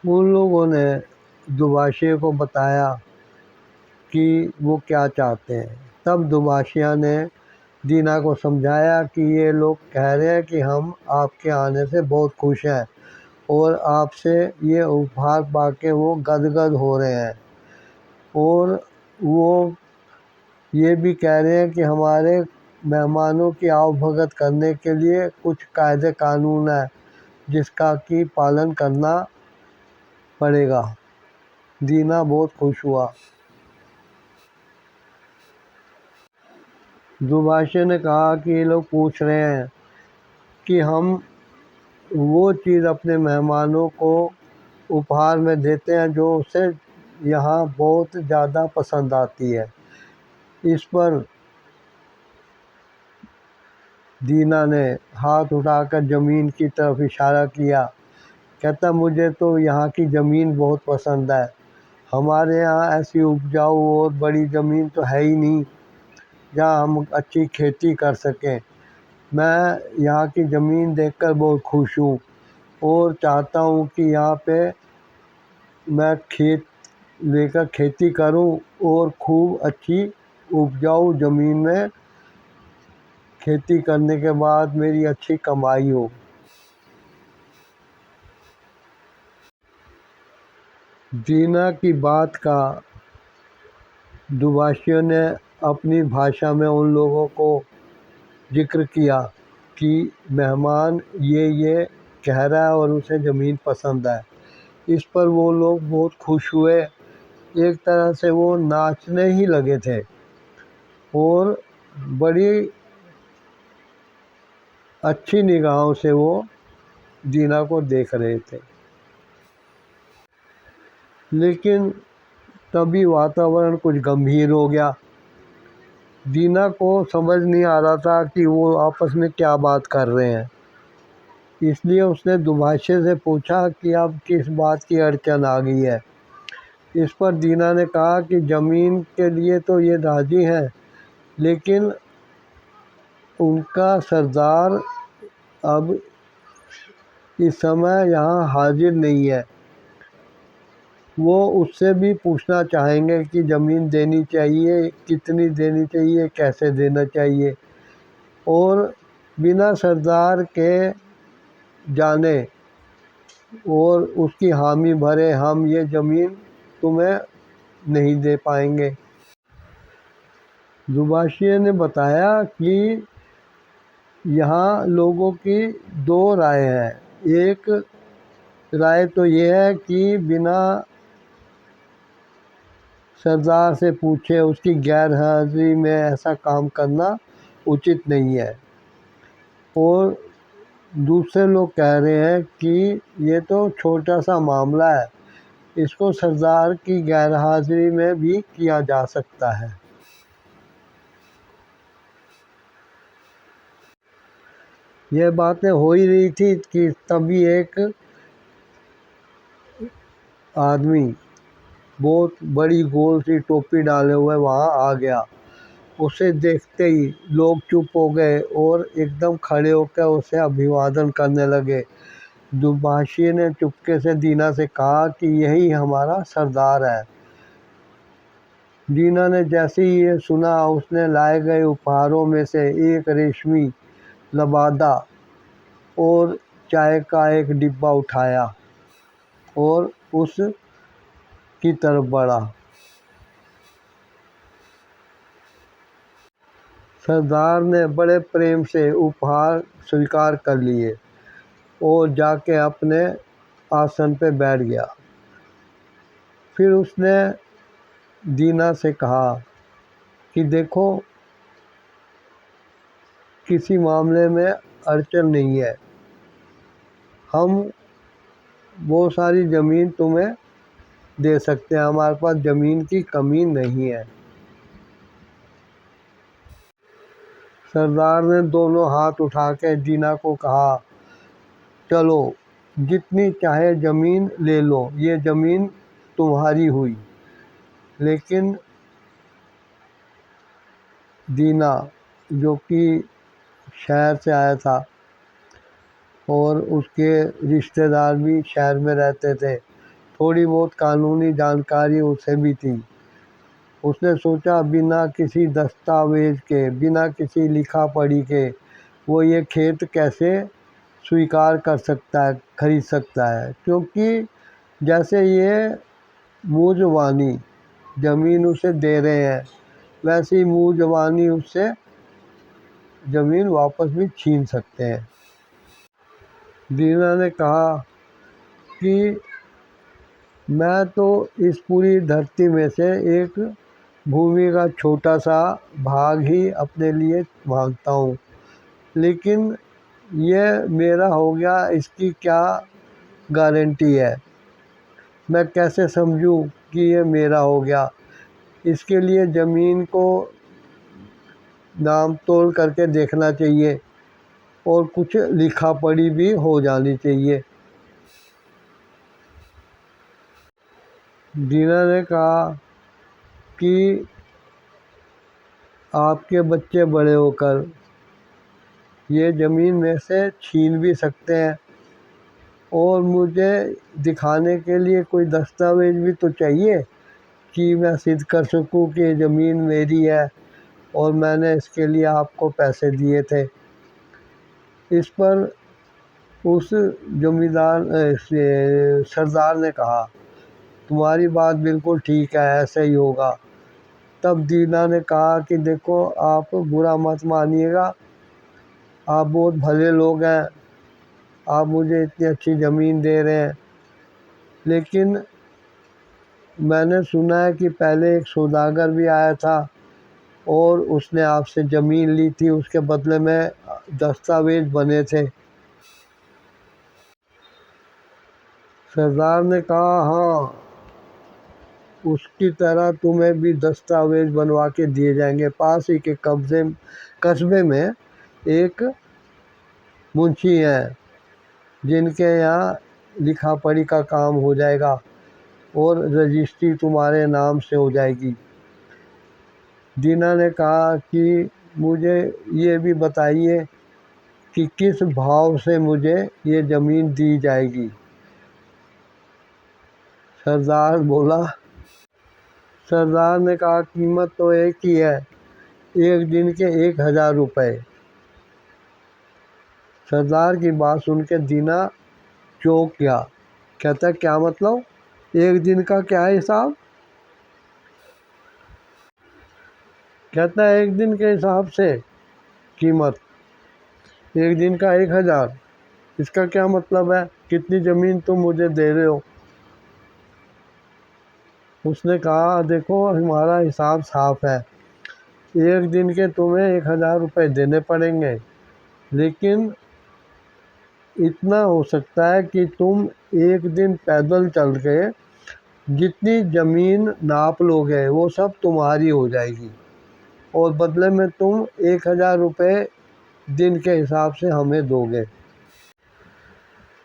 उन लोगों ने दुभाषिया को बताया कि वो क्या चाहते हैं। तब दुभाषिया ने दीना को समझाया कि ये लोग कह रहे हैं कि हम आपके आने से बहुत खुश हैं और आपसे ये उपहार पाके वो गदगद हो रहे हैं, और वो ये भी कह रहे हैं कि हमारे मेहमानों की आवभगत करने के लिए कुछ कायदे कानून है जिसका कि पालन करना पड़ेगा। दीना बहुत खुश हुआ। दुभाषिया ने कहा कि ये लोग पूछ रहे हैं कि हम वो चीज़ अपने मेहमानों को उपहार में देते हैं जो उसे यहाँ बहुत ज़्यादा पसंद आती है। इस पर दीना ने हाथ उठाकर ज़मीन की तरफ इशारा किया। कहता, मुझे तो यहाँ की ज़मीन बहुत पसंद है। हमारे यहाँ ऐसी उपजाऊ और बड़ी ज़मीन तो है ही नहीं जहाँ हम अच्छी खेती कर सकें। मैं यहाँ की ज़मीन देखकर बहुत खुश हूँ और चाहता हूँ कि यहाँ पे मैं खेत लेकर खेती करूँ और खूब अच्छी उपजाऊ ज़मीन में खेती करने के बाद मेरी अच्छी कमाई हो। दीना की बात का दुभाषिया ने अपनी भाषा में उन लोगों को जिक्र किया कि मेहमान ये कह रहा है और उसे ज़मीन पसंद है। इस पर वो लोग बहुत खुश हुए। एक तरह से वो नाचने ही लगे थे और बड़ी अच्छी निगाहों से वो दीना को देख रहे थे। लेकिन तभी वातावरण कुछ गंभीर हो गया। दीना को समझ नहीं आ रहा था कि वो आपस में क्या बात कर रहे हैं, इसलिए उसने दुभाषिया से पूछा कि अब किस बात की अड़चन आ गई है। इस पर दीना ने कहा कि ज़मीन के लिए तो ये राज़ी हैं, लेकिन उनका सरदार अब इस समय यहाँ हाजिर नहीं है। वो उससे भी पूछना चाहेंगे कि ज़मीन देनी चाहिए, कितनी देनी चाहिए, कैसे देना चाहिए, और बिना सरदार के जाने और उसकी हामी भरे हम ये ज़मीन तुम्हें नहीं दे पाएंगे। दुभाषिया ने बताया कि यहाँ लोगों की दो राय हैं। एक राय तो ये है कि बिना सरदार से पूछे उसकी गैर हाजिरी में ऐसा काम करना उचित नहीं है, और दूसरे लोग कह रहे हैं कि ये तो छोटा सा मामला है, इसको सरदार की गैर हाजिरी में भी किया जा सकता है। यह बातें हो ही रही थी कि तभी एक आदमी बहुत बड़ी गोल सी टोपी डाले हुए वहाँ आ गया। उसे देखते ही लोग चुप हो गए और एकदम खड़े होकर उसे अभिवादन करने लगे। दुभाषिया ने चुपके से दीना से कहा कि यही हमारा सरदार है। दीना ने जैसे ही ये सुना, उसने लाए गए उपहारों में से एक रेशमी लबादा और चाय का एक डिब्बा उठाया और उस की तरफ बढ़ा। सरदार ने बड़े प्रेम से उपहार स्वीकार कर लिए और जाके अपने आसन पे बैठ गया। फिर उसने दीना से कहा कि देखो, किसी मामले में अड़चन नहीं है, हम वो सारी ज़मीन तुम्हें दे सकते हैं, हमारे पास ज़मीन की कमी नहीं है। सरदार ने दोनों हाथ उठा के दीना को कहा, चलो जितनी चाहे ज़मीन ले लो, ये ज़मीन तुम्हारी हुई। लेकिन दीना, जो कि शहर से आया था और उसके रिश्तेदार भी शहर में रहते थे, थोड़ी बहुत कानूनी जानकारी उसे भी थी। उसने सोचा बिना किसी दस्तावेज के, बिना किसी लिखा पढ़ी के वो ये खेत कैसे स्वीकार कर सकता है, खरीद सकता है, क्योंकि जैसे ये मूजवानी ज़मीन उसे दे रहे हैं वैसे ही मूजवानी उससे ज़मीन वापस भी छीन सकते हैं। दीना ने कहा कि मैं तो इस पूरी धरती में से एक भूमि का छोटा सा भाग ही अपने लिए मांगता हूँ, लेकिन ये मेरा हो गया इसकी क्या गारंटी है? मैं कैसे समझूं कि ये मेरा हो गया? इसके लिए ज़मीन को नाम तोल करके देखना चाहिए और कुछ लिखा पढ़ी भी हो जानी चाहिए। दीना ने कहा कि आपके बच्चे बड़े होकर ये ज़मीन में से छीन भी सकते हैं और मुझे दिखाने के लिए कोई दस्तावेज भी तो चाहिए कि मैं सिद्ध कर सकूं कि ये ज़मीन मेरी है और मैंने इसके लिए आपको पैसे दिए थे। इस पर उस जमींदार सरदार ने कहा तुम्हारी बात बिल्कुल ठीक है, ऐसा ही होगा। तब दीना ने कहा कि देखो आप बुरा मत मानिएगा, आप बहुत भले लोग हैं, आप मुझे इतनी अच्छी ज़मीन दे रहे हैं, लेकिन मैंने सुना है कि पहले एक सौदागर भी आया था और उसने आपसे ज़मीन ली थी, उसके बदले में दस्तावेज बने थे। सरदार ने कहा हाँ, उसकी तरह तुम्हें भी दस्तावेज बनवा के दिए जाएंगे। पास ही के कस्बे में एक मुंशी हैं जिनके यहाँ लिखा पढ़ी का काम हो जाएगा और रजिस्ट्री तुम्हारे नाम से हो जाएगी। दीना ने कहा कि मुझे ये भी बताइए कि किस भाव से मुझे ये ज़मीन दी जाएगी। सरदार ने कहा कीमत तो एक ही है, एक दिन के 1000 रुपये। सरदार की बात सुन के दीना चौंक गया। कहता क्या मतलब, एक दिन का क्या हिसाब? कहता है एक दिन के हिसाब से कीमत, एक दिन का 1000। इसका क्या मतलब है, कितनी ज़मीन तुम मुझे दे रहे हो? उसने कहा देखो हमारा हिसाब साफ है, एक दिन के तुम्हें 1000 रुपये देने पड़ेंगे, लेकिन इतना हो सकता है कि तुम एक दिन पैदल चल के जितनी ज़मीन नाप लोगे वो सब तुम्हारी हो जाएगी और बदले में तुम 1000 रुपये दिन के हिसाब से हमें दोगे।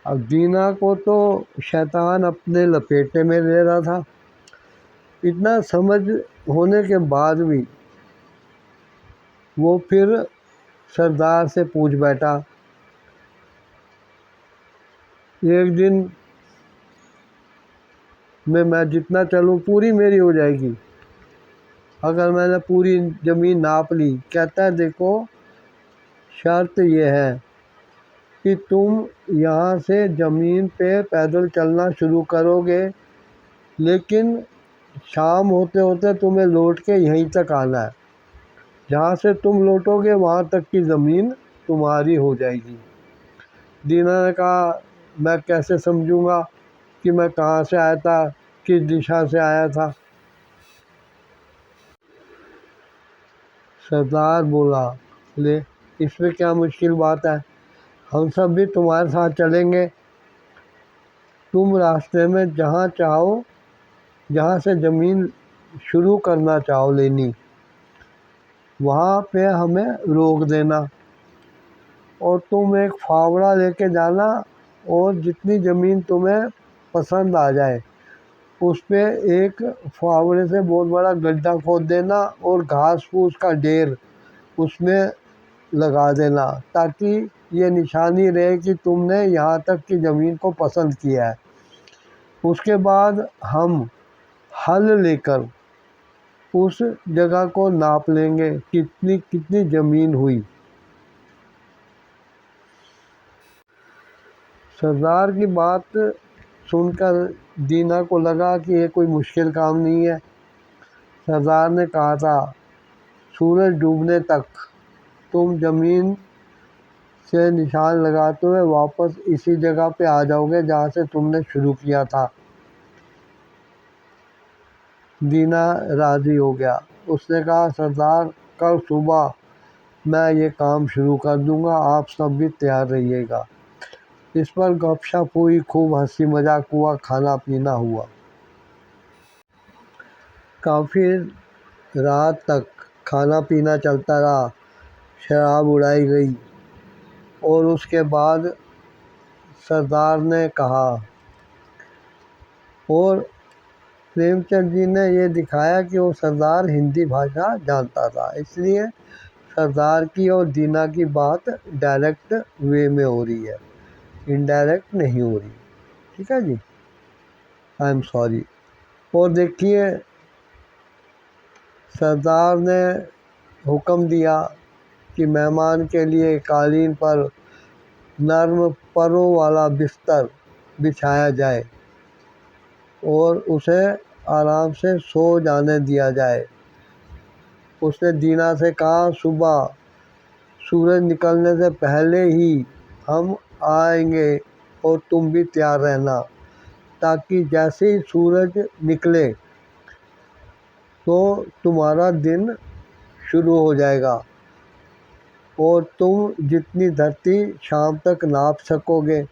अब दीना को तो शैतान अपने लपेटे में ले रहा था। इतना समझ होने के बाद भी वो फिर सरदार से पूछ बैठा, एक दिन में मैं जितना चलूँ पूरी मेरी हो जाएगी अगर मैंने पूरी ज़मीन नाप ली? कहता है देखो शर्त ये है कि तुम यहाँ से ज़मीन पे पैदल चलना शुरू करोगे, लेकिन शाम होते होते तुम्हें लौट के यहीं तक आना है, जहाँ से तुम लौटोगे वहाँ तक की ज़मीन तुम्हारी हो जाएगी। दीना ने कहा मैं कैसे समझूंगा कि मैं कहाँ से आया था, किस दिशा से आया था? सरदार बोला ले इसमें क्या मुश्किल बात है, हम सब भी तुम्हारे साथ चलेंगे। तुम रास्ते में जहाँ चाहो, जहाँ से ज़मीन शुरू करना चाहो लेनी, वहाँ पे हमें रोक देना और तुम एक फावड़ा लेके जाना और जितनी ज़मीन तुम्हें पसंद आ जाए उस पर एक फावड़े से बहुत बड़ा गड्ढा खोद देना और घास फूस का ढेर उसमें लगा देना, ताकि ये निशानी रहे कि तुमने यहाँ तक की ज़मीन को पसंद किया है। उसके बाद हम हल लेकर उस जगह को नाप लेंगे कितनी कितनी ज़मीन हुई। सरदार की बात सुनकर दीना को लगा कि ये कोई मुश्किल काम नहीं है। सरदार ने कहा था, सूरज डूबने तक तुम ज़मीन से निशान लगाते हुए वापस इसी जगह पे आ जाओगे जहाँ से तुमने शुरू किया था। दीना राज़ी हो गया। उसने कहा, सरदार कल सुबह मैं ये काम शुरू कर दूंगा, आप सब भी तैयार रहिएगा। इस पर गपशप हुई, खूब हंसी मजाक हुआ, खाना पीना हुआ। काफ़ी रात तक खाना पीना चलता रहा, शराब उड़ाई गई और उसके बाद सरदार ने कहा, और प्रेमचंद जी ने ये दिखाया कि वो सरदार हिंदी भाषा जानता था, इसलिए सरदार की और दीना की बात डायरेक्ट वे में हो रही है, इनडायरेक्ट नहीं हो रही। ठीक है जी, आई एम सॉरी। और देखिए, सरदार ने हुक्म दिया कि मेहमान के लिए कालीन पर नर्म परों वाला बिस्तर बिछाया जाए और उसे आराम से सो जाने दिया जाए। उसने दीना से कहा, सुबह सूरज निकलने से पहले ही हम आएंगे और तुम भी तैयार रहना, ताकि जैसे ही सूरज निकले तो तुम्हारा दिन शुरू हो जाएगा और तुम जितनी धरती शाम तक नाप सकोगे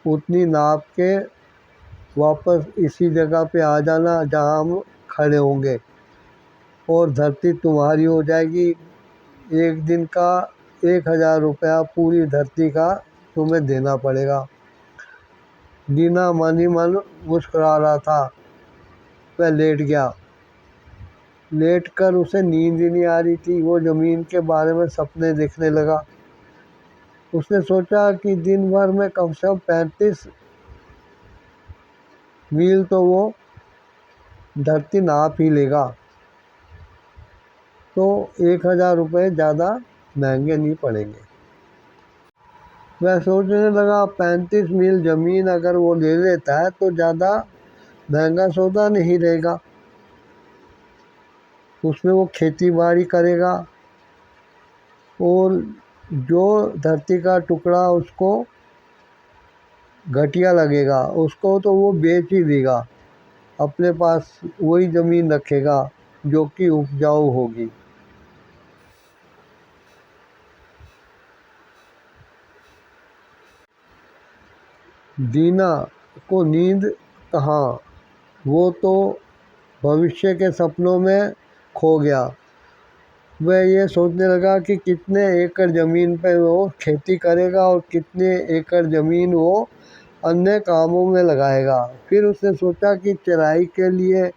उतनी नाप के वापस इसी जगह पे आ जाना जहाँ हम खड़े होंगे, और धरती तुम्हारी हो जाएगी। एक दिन का 1000 रुपया पूरी धरती का तुम्हें देना पड़ेगा। दीना मन ही मन मुस्कुरा रहा था। वह लेट गया। लेट कर उसे नींद ही नहीं आ रही थी। वो ज़मीन के बारे में सपने देखने लगा। उसने सोचा कि दिन भर में कम से कम 35 मील तो वो धरती नाप ही लेगा, तो 1000 रुपये ज़्यादा महंगे नहीं पड़ेंगे। वह सोचने लगा, 35 मील ज़मीन अगर वो ले लेता है तो ज़्यादा महंगा सौदा नहीं रहेगा। उसमें वो खेती बाड़ी करेगा और जो धरती का टुकड़ा उसको घटिया लगेगा उसको तो वो बेच ही देगा, अपने पास वही ज़मीन रखेगा जो कि उपजाऊ होगी। दीना को नींद कहाँ, वो तो भविष्य के सपनों में खो गया। वह ये सोचने लगा कि कितने एकड़ ज़मीन पर वो खेती करेगा और कितने एकड़ ज़मीन वो अन्य कामों में लगाएगा। फिर उसने सोचा कि चराई के लिए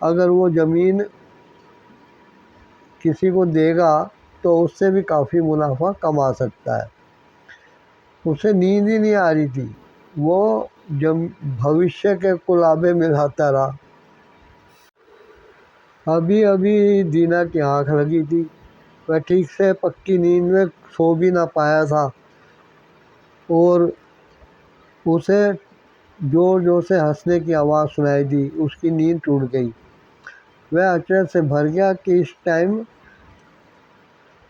अगर वो ज़मीन किसी को देगा तो उससे भी काफ़ी मुनाफा कमा सकता है। उसे नींद ही नहीं आ रही थी। वो भविष्य के कुलाबे मिलाता रहा। अभी अभी दीना की आँख लगी थी। वह ठीक से पक्की नींद में सो भी ना पाया था और उसे जोर जोर से हंसने की आवाज़ सुनाई दी। उसकी नींद टूट गई। वह अचरज से भर गया कि इस टाइम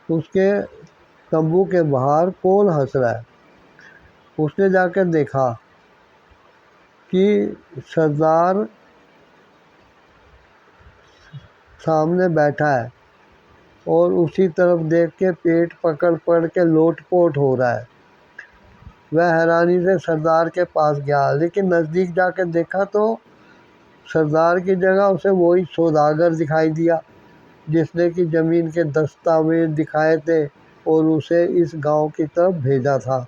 उसके तंबू के बाहर कौन हंस रहा है। उसने जाकर देखा कि सरदार सामने बैठा है और उसी तरफ देख के पेट पकड़ पकड़ के लोटपोट हो रहा है। वह हैरानी से सरदार के पास गया, लेकिन नज़दीक जाकर देखा तो सरदार की जगह उसे वही सौदागर दिखाई दिया जिसने कि ज़मीन के दस्तावेज दिखाए थे और उसे इस गांव की तरफ भेजा था।